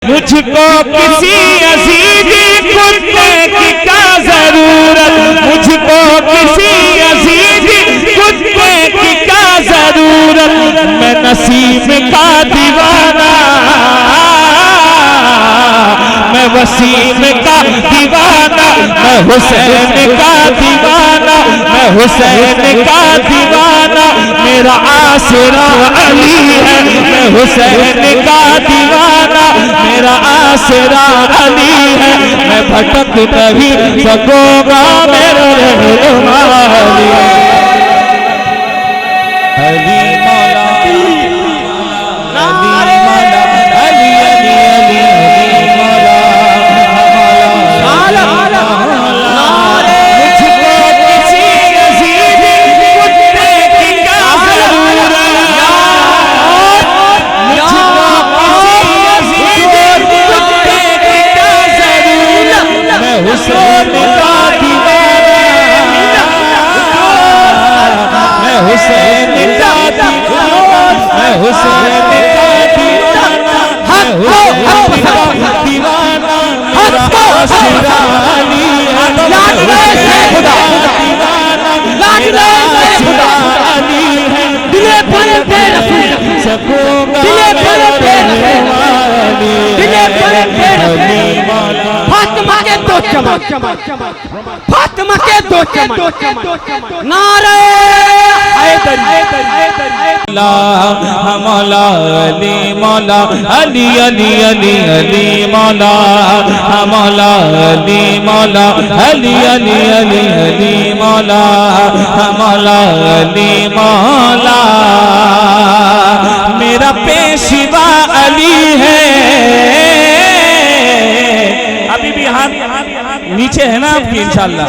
मुझको किसी अजीजी कुत्ते की क्या जरूरत, मुझको किसी अजीजी कुत्ते की क्या जरूरत, मैं नसीब का दीवाना, मैं वसीम का दीवाना, मैं हुसैन का दीवाना, मैं हुसैन का दीवाना, मेरा आसरा अली है, मैं हुसैन का दीवाना, मेरा आसरा अली है, मैं भटक नहीं सकूंगा मेरा रहनुमा अली। अली मौला अली मौला अली अली अली फातिमा के दो चमन नारे मौला अली मौला अली अली अली अली मौला मौला अली मौला अली अली अली अली मौला मौला अली मौला मेरा पेशवा अली है। अभी भी हाथ नीचे है ना आपकी, इंशाल्लाह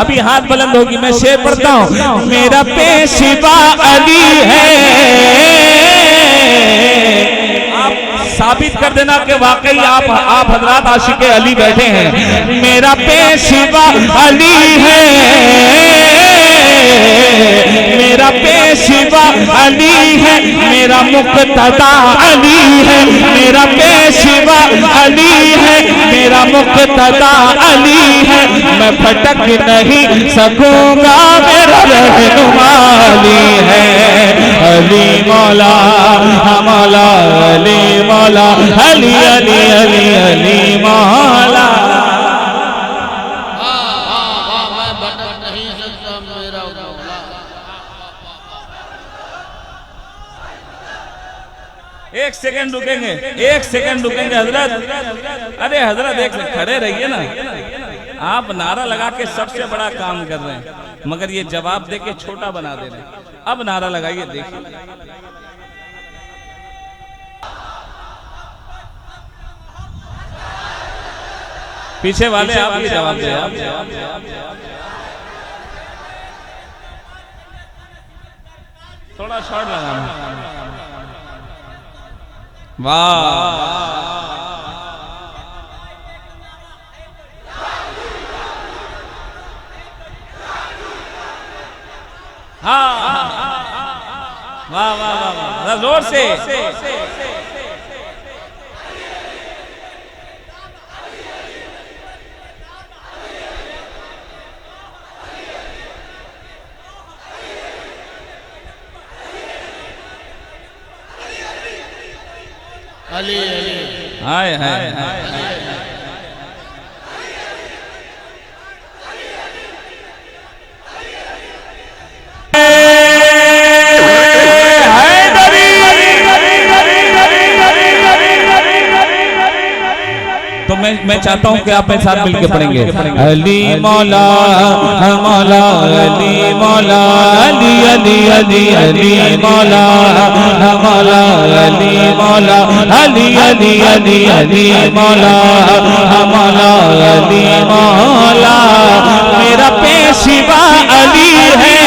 अभी हाथ बुलंद होगी, मैं शेर पढ़ता हूँ। मेरा पेशवा अली है, आप साबित कर देना कि वाकई आप हजरात आशिके अली बैठे हैं। मेरा पेशवा अली है, मेरा पेशवा अली है, मेरा मुक्तदा अली है, मेरा पेशवा अली है, मेरा मुक्तदा अली है, मैं भटक नहीं सकूंगा मेरा रहनुमा अली है। अली मौला मौला अली मौला अली अली अली अली मौला। एक सेकंड रुकेंगे, एक सेकंड रुकेंगे हजरत। अरे हजरत एक खड़े रहिए ना, आप नारा लगा के सबसे बड़ा काम कर रहे हैं, मगर ये जवाब दे के छोटा बना दे रहे हैं। अब नारा लगाइए, देखिए पीछे वाले आप ये जवाब दे। थोड़ा शॉर्ट लगाना। वाह हाँ वाह वाह वाह, जोर से। अली हाय हाय तो मैं चाहता हूं कि आप मेरे साथ मिलकर पढ़ेंगे। अली मौला मौला अली मौला अली अली अली अली मौला मौला अली मौला अली अली अली अली मौला मौला अली मौला मेरा पेशवा अली है,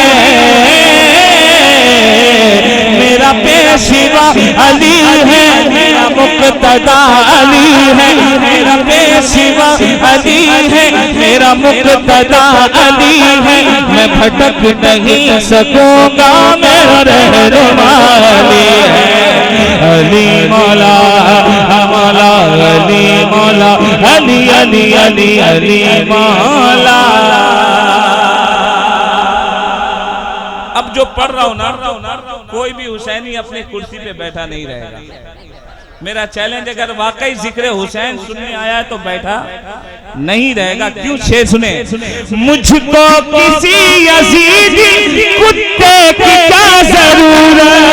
मेरा पेशवा अली है, मेरा मुक्तदा अली है, मेरा पेशवा अली है, मेरा मुक्तदा अली है, मैं भटक नहीं सकूंगा, मेरा रहनुमा अली है। अली मौला मौला अली मौला अली अली अली अली मौला। अब जो पढ़ रहा हूं ना, कोई भी हुसैनी अपनी कुर्सी पे बैठा नहीं रहेगा। मेरा चैलेंज, अगर वाकई जिक्र हुसैन सुनने आया है तो बैठा नहीं रहेगा। क्यों? शेर सुने। मुझको किसी यजीदी कुत्ते की क्या जरूरत,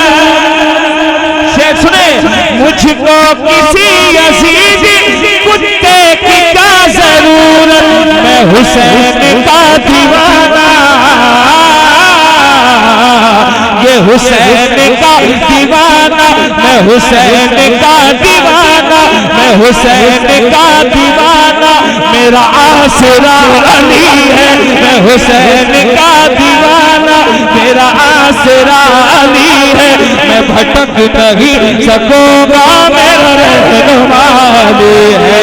शेर सुने। मुझको किसी यजीदी कुत्ते की क्या जरूरत, मैं हुसैन का दीवाना, ये हुसैन का दीवाना, मैं हुसैन का दीवाना, मैं हुसैन का दीवाना, मेरा आसरा अली है, मैं हुसैन का दीवाना, मेरा आसरा अली है, मैं भटक नहीं सकूंगा, मेरा रहनुमा अली है।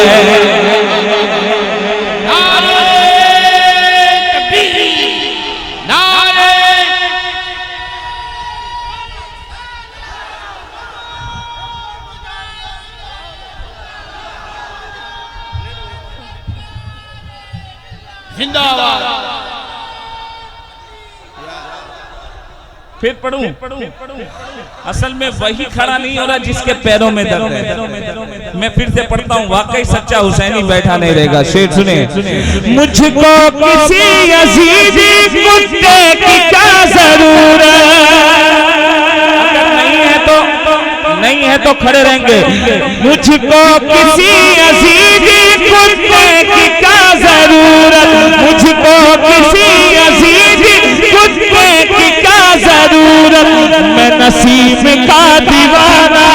जिंदाबाद। फिर पढ़ूं। असल में वही खड़ा नहीं हो रहा जिसके पैरों में दर्द है। मैं फिर से पढ़ता हूँ, वाकई सच्चा हुसैनी बैठा नहीं रहेगा। शेर सुने। मुझको किसी यजीदी कुत्ते की क्या जरूरत, अगर नहीं है तो खड़े रहेंगे। मुझको किसी यजीदी कुत्ते की क्या जरूरत, मुझको किसी यजीदी कुत्ते की क्या जरूरत, मैं नसीब का दीवाना,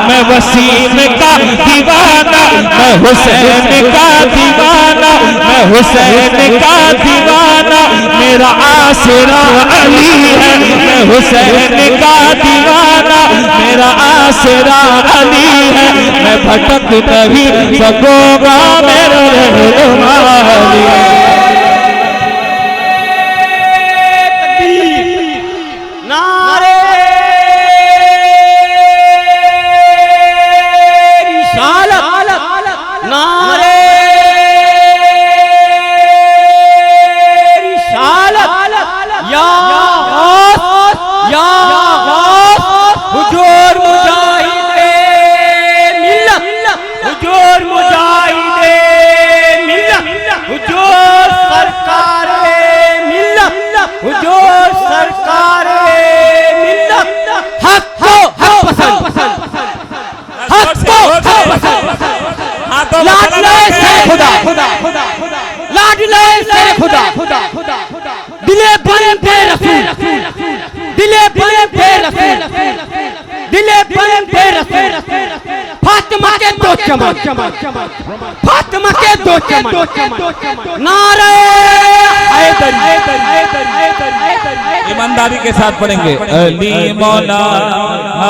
मैं वसीम का दीवाना, मैं हुसैन का दीवाना, मैं हुसैन का दीवाना, मेरा आसरा अली है, मैं हुसैन का दीवाना, मेरा आसरा अली है, मैं भटक नहीं सकूंगा, मेरा रहनुमा अली है। दिले बन पे रसूल, दिले बन पे रसूल, दिले बन पे रसूल, फातिमा के दो चमन, फातिमा के दो चमन, नारे ईमानदारी के साथ पढ़ेंगे। अली मौला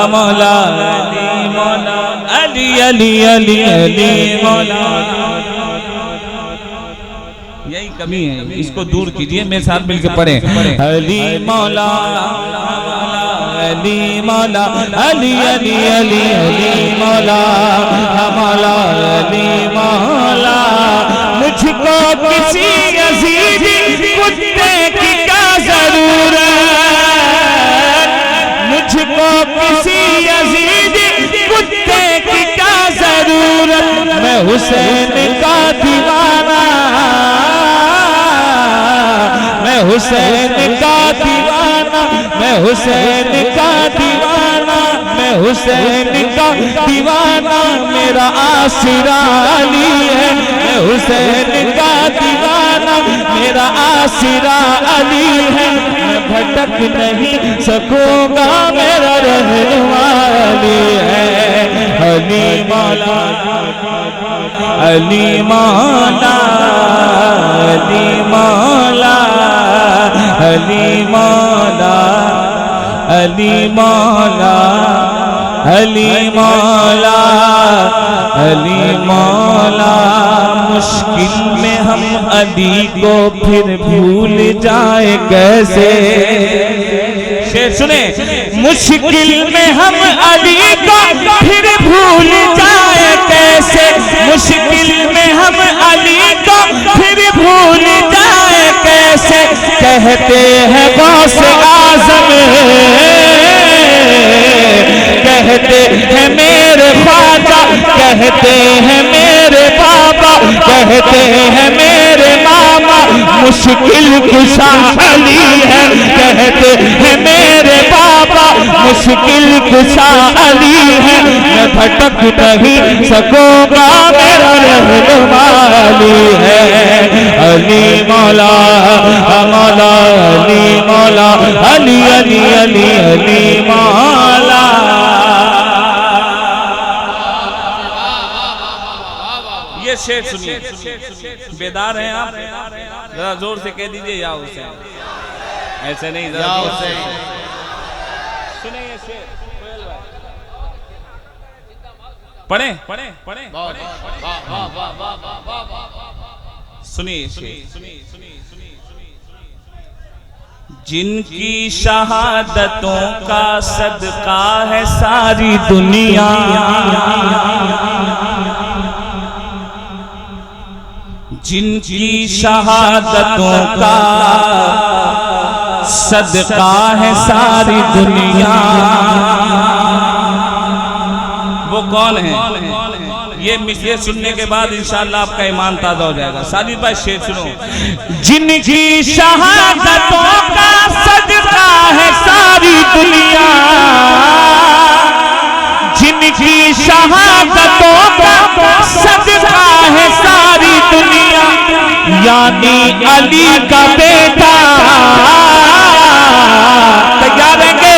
मौला अली मौला अली अली अली अली मौला। यही कमी है, इसको दूर कीजिए। मेरे साथ मिलकर पढ़े। अली मौला अली मौला अली अली अली अली मौला मौला अली मौला। मुझको किसी यजीदी कुत्ते की क्या जरूरत, मुझको किसी यजीदी कुत्ते की क्या जरूरत, मैं हुसैन का दीवाना, मैं हुसैन का दीवाना, मैं हुसैन का दीवाना, मैं हुसैन का दीवाना, मेरा आसरा अली है, मैं हुसैन का दीवाना, मेरा आसरा अली है, मैं भटक नहीं सकूंगा, मेरा रहनुमा अली है। अली मौला अली मौला अली मौला अली मौला अली मौला अली मौला अली मौला। मुश्किल में हम अली को फिर भूल जाए कैसे। शेर सुने, मुश्किल में हम अली को फिर भूल जाए कैसे। मुश्किल में हम अली को फिर भूल जाए कैसे। कहते हैं गौस आज़म, कहते हैं मेरे ख्वाजा, कहते हैं मेरे बाबा, कहते हैं मेरे मामा, मुश्किल कुशा अली है। कहते हैं मेरे बाबा, मुश्किल कुशा अली है। मैं भटक नहीं सकूंगा, मेरा रहनुमा अली है। अली मौला मौला अली मौला अली अली अली अली मौला। ये शेर सुनिए, बेदार हैं आप, जरा जोर से कह दीजिए या हुसैन। ऐसे नहीं, जरा जोर से सुने ये शेर। पढ़े पढ़े पढ़े सुनिए सुनिए। जिनकी शहादतों का सदका है सारी दुनिया, जिनकी शहादतों का सदका है सारी दुनिया, वो कौन है? ये मिसरे सुनने के बाद इंशाअल्लाह आपका ईमान ताजा हो जाएगा। साजिद भाई शेर सुनो। जिनकी शहादतों का सदका है सारी दुनिया, जिनकी शहादतों का सदका है सारी दुनिया, यानी अली का बेटा। तैयार रहेंगे?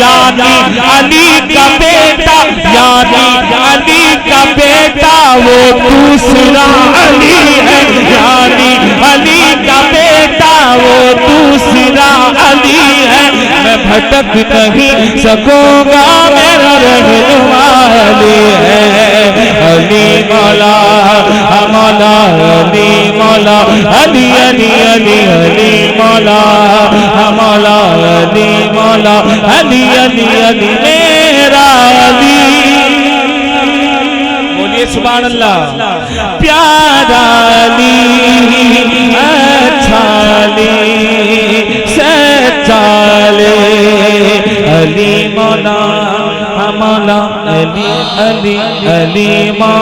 यानी अली का बेटा, यानी अली का बेटा वो दूसरा अली है। यानी अली का बेटा वो दूसरा अली है। मैं भटक नहीं सकूंगा, मेरा रहनुमा अली है। अली मौला मौला अली मौला अली अली अली अली मौला मौला अली मौला अली अली अली मेरा अली। बोलिए सुभान अल्लाह। प्यारा अली, अच्छा अली, सच्चा अली मौला मौला अली अली अली मौला।